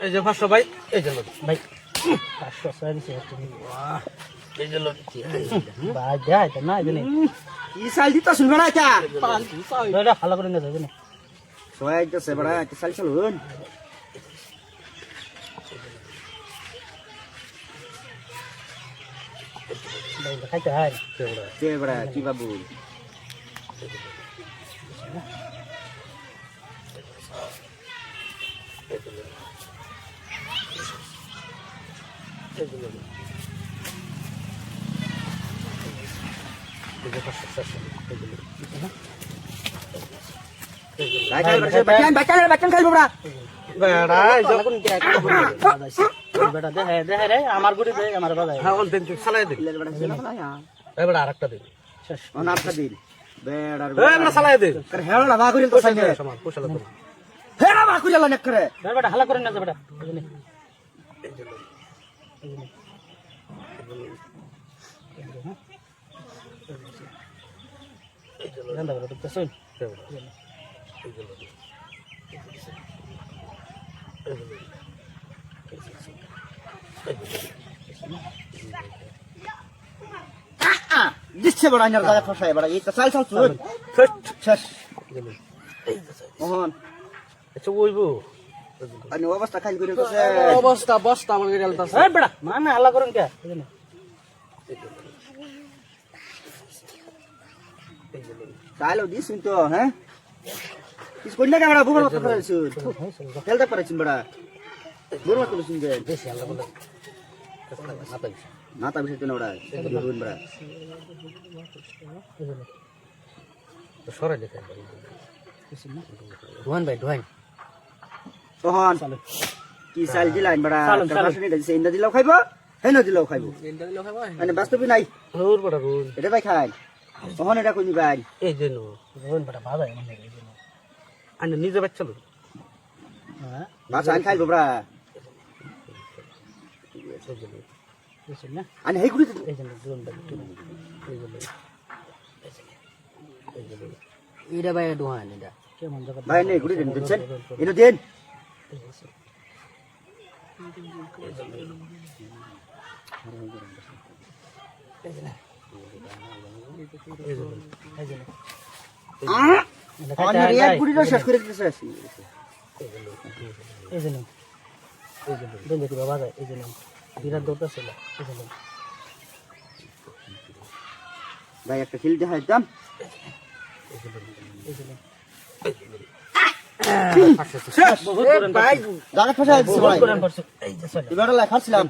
এই যে 500 ভাই, এই যে লোক। ভাই 500 ছয় দিছে এই যে লোক। ভাই দেয় তো না জানি ই সাল দিতা শুনবে না এটা এটা ভালো করে নিয়ে যাবে না সবাই দিতেছে বড়া একটা সাল চলুন ভাই খাইতে হয় তে বড়া কি বাবু বাচ্চা খাইবো বড়া বেড়া, এই যে বেটা দেখে রে আমার গুড়ি দে আমার বাজায় হ্যাঁ, ওল দিন, চালাই দিন। এই বেড়া, আরেকটা দিন। শেষ অনাপটা দিন বেড়ার এই বেড়া, চালাই দিন। করে হেড়া বা করিল তো সাইনে সমান, পোষালে দিন। হেড়া বা করিল না করে বেটা হালা করে নিয়ে যা বেটা বুঝলি জানতে পারো তো শুন দিচ্ছে বড় আইনার দাদা ফসায় বড় এই তো চাল চাল চল শেষ মোহন আচ্ছা, ওইবো। আনি অবস্থা খালি করে তো অবস্থা, বস্তা আমার গাড়ি আলতাছে। এই বেটা মানে হালা করেন কে বুঝলি চাইলো দিস তো হ্যাঁ কিছু কইলা না বড় বুবর মত করেছ তেলটা করেছিস বড় বুবর মত করেছিস যে বেশি হালা বলে মাথা বিষয় তো না বড় বুবর বড় তো সরাই দেখে। ধোয়ান ভাই ধোয়ান সোহন কি চাল দিলাইন বড় কাশনি দিছে ইন্দা দিলাও খাইবো হেন দিলাও খাইবো মানে বাস্তবে নাই রোল বেড়া, রোল। এটা ভাই খাই সোহন এটা কইনি ভাই এই যে নো। ধোয়ান বেটা বাজায় মানে এই জন্য আইনে নিজে বাচ্চা লোক। হ্যাঁ বাস আন খাইবো বড় বুঝছেন না আন হেই গুড়ি এই জন্য ধোয়ান ভাই এটা ভাই দোহান এটা কেমন জায়গা ভাই নেই গুড়ি দেন দিচ্ছেন এনো দেন আন এক গুড়ি শেষ করে দিতেছে এই জন্য দেন দেখি বাবা যায় এই জন্য বিরাট দৌড়টা ছিল এই জন্য ভাই একটা খিল দেখাইতাম এই জন্য ভাই জায়গা ফসাই দিছে ভাই করেন করছো এই যে চলে এবারে লেখাছিলাম